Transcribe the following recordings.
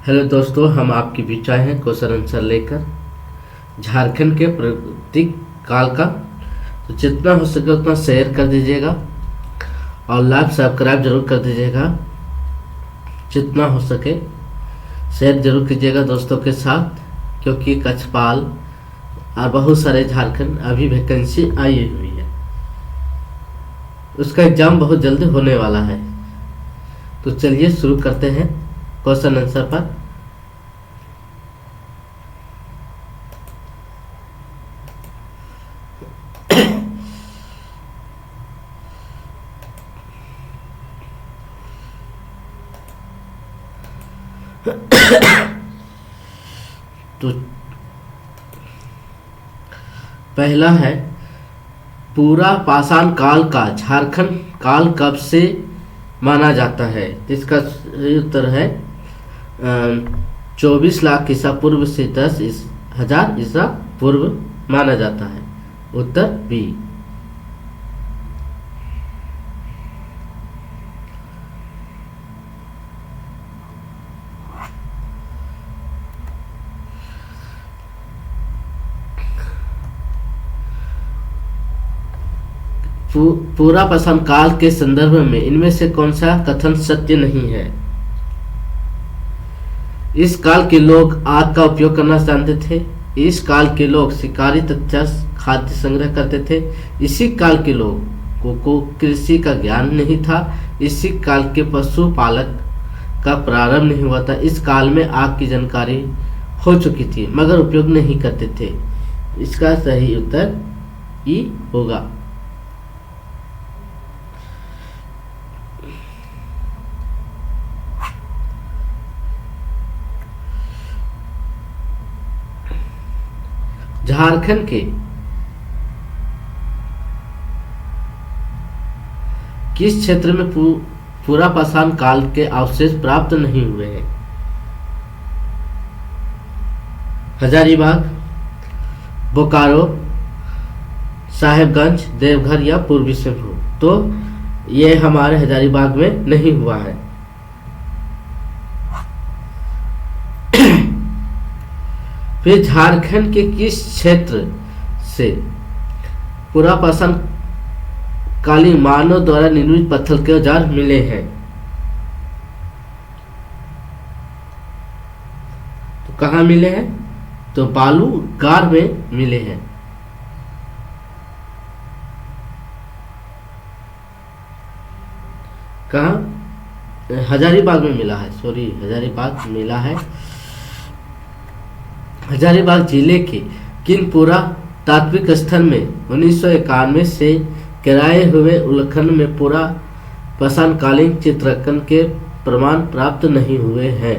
Hello दोस्तों, हम आपके बीच आए हैं क्वेश्चन आंसर लेकर झारखंड के प्रतीक काल का। तो जितना हो सके उतना शेयर कर दीजिएगा और लाइक सब्सक्राइब जरूर कर दीजिएगा। जितना हो सके शेयर जरूर कीजिएगा दोस्तों के साथ, क्योंकि कक्षपाल और बहुत सारे झारखंड अभी वैकेंसी आई हुई है। उसका एग्जाम बहुत जल्दी होने वाला है। तो चलिए शुरू करते हैं क्वेश्चन आंसर पर। तो पहला है, पूरा पाषाण काल का झारखंड काल कब से माना जाता है? इसका सही उत्तर है 24 लाख ईसा पूर्व से 10,000 ईसा पूर्व माना जाता है। उत्तर बी। पूरा पाषाण काल के संदर्भ में इनमें से कौन सा कथन सत्य नहीं है? इस काल के लोग आग का उपयोग करना जानते थे। इस काल के लोग शिकारी तथा खाद्य संग्रह करते थे। इसी काल के लोगों को कृषि का ज्ञान नहीं था। इसी काल के पशुपालक का प्रारंभ नहीं हुआ था। इस काल में आग की जानकारी हो चुकी थी मगर उपयोग नहीं करते थे। इसका सही उत्तर ई होगा। झारखंड के किस क्षेत्र में पूरा पाषाण काल के अवशेष प्राप्त नहीं हुए हैं? हजारीबाग, बोकारो, साहेबगंज, देवघर या पूर्वी सिंहभूम। तो ये हमारे हजारीबाग में नहीं हुआ है। फिर झारखंड के किस क्षेत्र से पूरा पाषाण कालीन मानव द्वारा निर्मित पत्थर के औजार मिले हैं? तो कहाँ मिले हैं? तो बालूगार में मिले हैं। कहाँ? हजारीबाग में मिला है। सॉरी, हजारीबाग मिला है। हजारीबाग जिले के किनपुरा तात्विक स्थल में 1991 से कराए हुए उल्लेखन में पूरा पाषाण कालीन चित्रांकन के प्रमाण प्राप्त नहीं हुए हैं।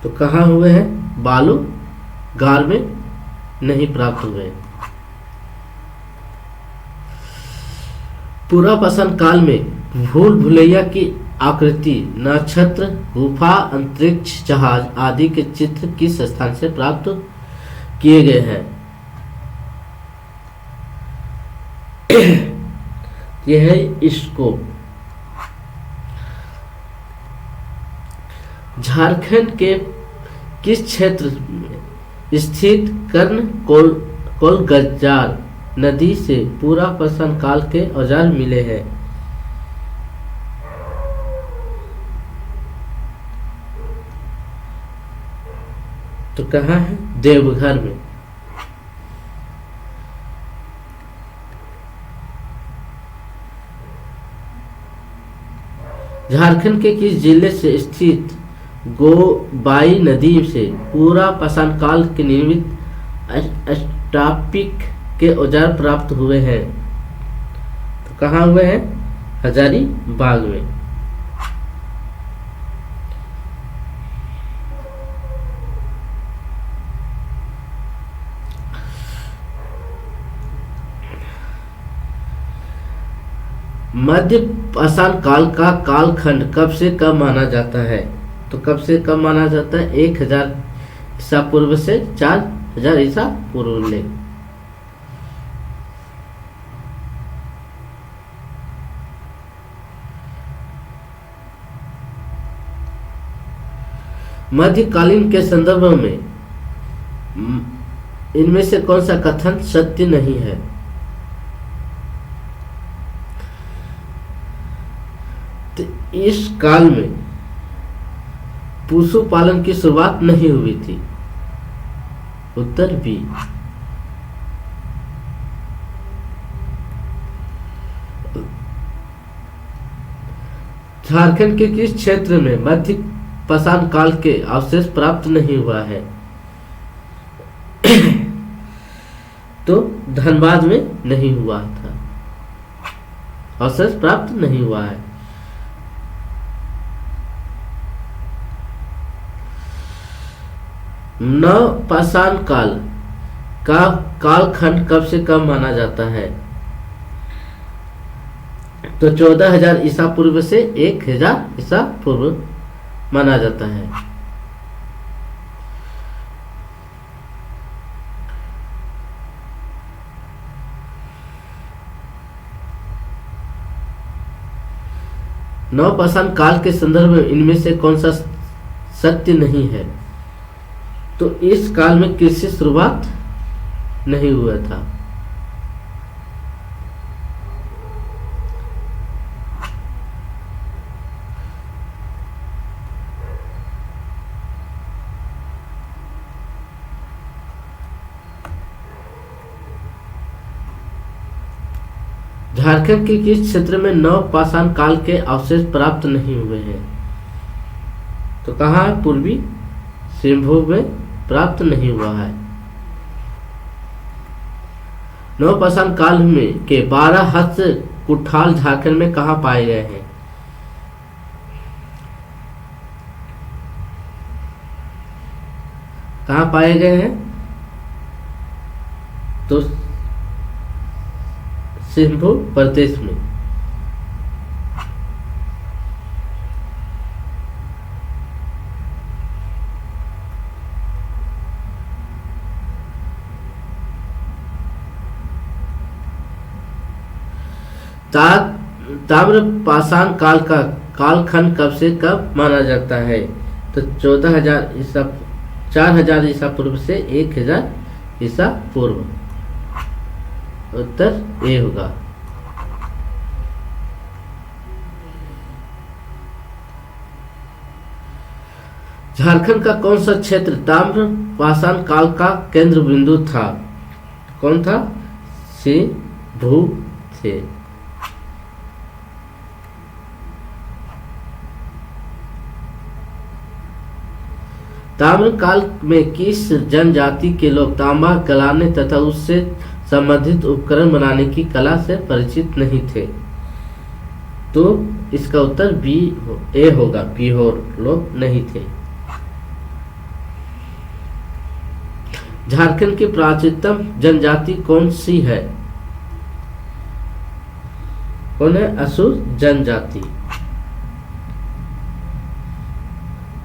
तो कहाँ हुए हैं? बालूगार में नहीं प्राप्त हुए। पूरा पाषाण काल में भूल भुलैया की आकृति, नक्षत्र, गुफा, अंतरिक्ष जहाज आदि के चित्र किस स्थान से प्राप्त किए गए हैं? यह है इसको झारखंड के किस क्षेत्र में स्थित कर्ण कोलगज्जार नदी से पूरा पाषाण काल के औजार मिले हैं? तो कहाँ है? देवघर में। झारखंड के किस जिले से स्थित गोबाई नदी से पूरा पाषाण काल के निर्मित स्टापिक के औजार प्राप्त हुए हैं? तो कहाँ हुए हैं? हजारीबाग में। मध्य पाषाण काल का कालखंड कब से कब माना जाता है? तो कब से कब माना जाता है? 1000 ईसा पूर्व से 4000 ईसा पूर्व ले। मध्यकालीन के संदर्भ में इनमें से कौन सा कथन सत्य नहीं है? तो इस काल में पशुपालन की शुरुआत नहीं हुई थी। उत्तर बी। झारखंड के किस क्षेत्र में मध्य पाषाण काल के अवशेष प्राप्त नहीं हुआ है? तो धनबाद में नहीं हुआ था, अवशेष प्राप्त नहीं हुआ है। नव पाषाण काल का कालखंड कब से कब माना जाता है? तो 14,000 ईसा पूर्व से 1,000 ईसा पूर्व माना जाता है। नवपाषाण काल के संदर्भ में इनमें से कौन सा सत्य नहीं है? तो इस काल में कृषि शुरुआत नहीं हुआ था। झारखंड के किस क्षेत्र में नवपाषाण काल के अवशेष प्राप्त नहीं हुए हैं? तो कहाँ है? पूर्वी सिंहभूम में प्राप्त नहीं हुआ है। नवपाषाण काल में के 12 हस्त कुठाल झारखंड में कहाँ पाए गए हैं? कहाँ पाए गए हैं? तो सिंहभूम प्रदेश में। ताम्र पाषाण काल का कालखंड कब से कब माना जाता है? तो 14,000 ईसा 4,000 ईसा पूर्व से 1,000 ईसा पूर्व। उत्तर ए होगा। झारखंड का कौन सा क्षेत्र ताम्र पाषाण काल का केंद्र बिंदु था? कौन था? सिंहभूम थे। ताम्र काल में किस जनजाति के लोग तांबा गलाने तथा उससे संबंधित उपकरण बनाने की कला से परिचित नहीं थे? तो इसका उत्तर बी ए होगा। बिहार लोग नहीं थे। झारखंड की प्राचीनतम जनजाति कौन सी है? कौन है? असुर जनजाति।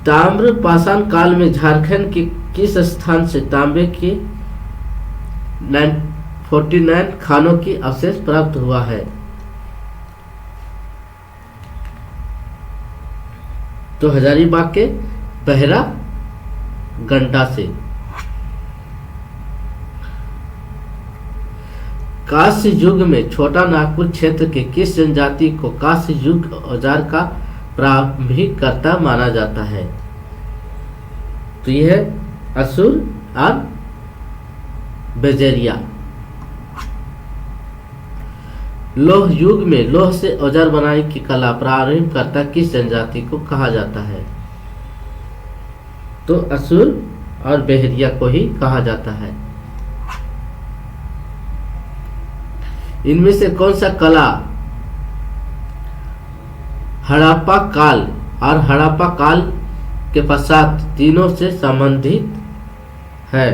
ताम्र पाषाण काल में झारखंड के किस स्थान से तांबे के 49 खानों की अवशेष प्राप्त हुआ है? तो हजारीबाग के बहरा गंडा से। कांस्य युग में छोटा नागपुर क्षेत्र के किस जनजाति को कांस्य युग औजार का प्रारंभिक कर्ता माना जाता है? तो यह है असुर और बजरिया। लोह युग में लोह से औजार बनाने की कला प्रारंभ करता किस जनजाति को कहा जाता है? तो असुर और बहरिया को ही कहा जाता है। इनमें से कौन सा कला हड़प्पा काल और हड़प्पा काल के पश्चात तीनों से संबंधित है?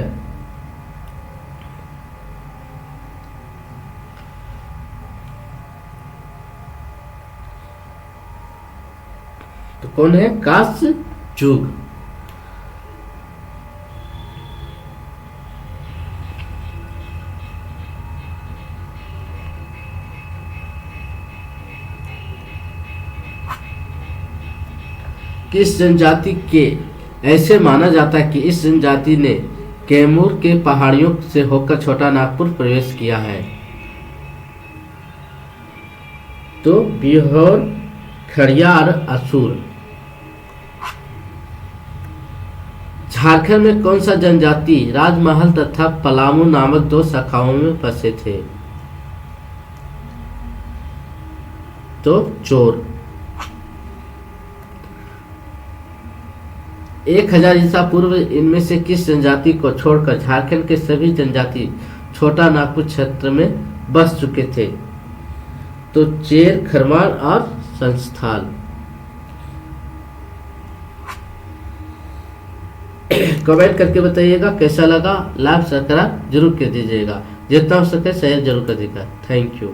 तो कौन है? कांस्य युग। किस जनजाति के ऐसे माना जाता है कि इस जनजाति ने कैमूर के पहाड़ियों से होकर छोटा नागपुर प्रवेश किया है। तो बिहोर, खड़िया और असुर। झारखंड में कौन सा जनजाति राजमहल तथा पलामू नामक दो शाखाओं में बसे थे? तो चोर। 1000 ईसा पूर्व इनमें से किस जनजाति को छोड़कर झारखंड के सभी जनजाति छोटा नागपुर क्षेत्र में बस चुके थे? तो चेर, खरवार और संस्थाल। कमेंट करके बताइएगा कैसा लगा। लाइक सब्सक्राइब जरूर कर दीजिएगा, जितना हो सके शेयर जरूर कर दीजिएगा। Thank you.